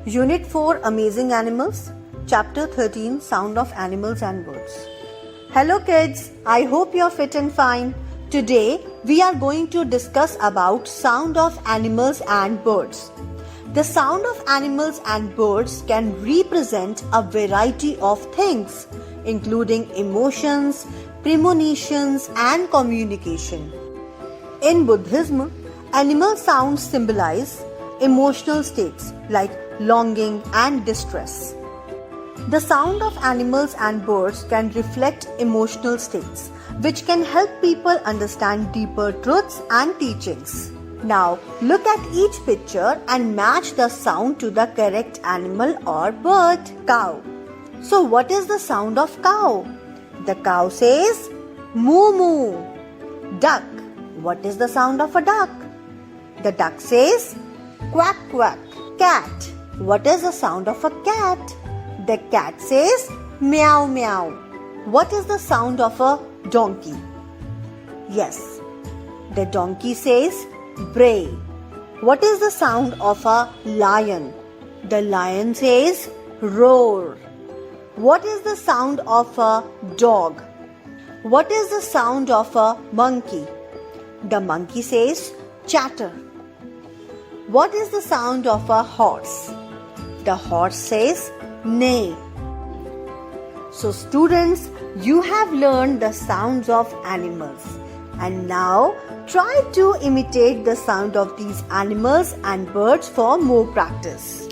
Unit 4 Amazing Animals, Chapter 13 Sound of Animals and Birds. Hello kids, I hope you are fit and fine. Today we are going to discuss about sound of animals and birds. The sound of animals and birds can represent a variety of things, including emotions, premonitions and communication. In Buddhism, animal sounds symbolize emotional states like longing and distress. The sound of animals and birds can reflect emotional states, which can help people understand deeper truths and teachings. Now, look at each picture and match the sound to the correct animal or bird. Cow. So, what is the sound of cow? The cow says moo moo. Duck. What is the sound of a duck? The duck says quack quack. Cat. What is the sound of a cat? The cat says meow meow. What is the sound of a donkey? Yes, the donkey says bray. What is the sound of a lion? The lion says roar. What is the sound of a dog? What is the sound of a monkey? The monkey says chatter. What is the sound of a horse? The horse says neigh. So students, you have learned the sounds of animals. And now try to imitate the sound of these animals and birds for more practice.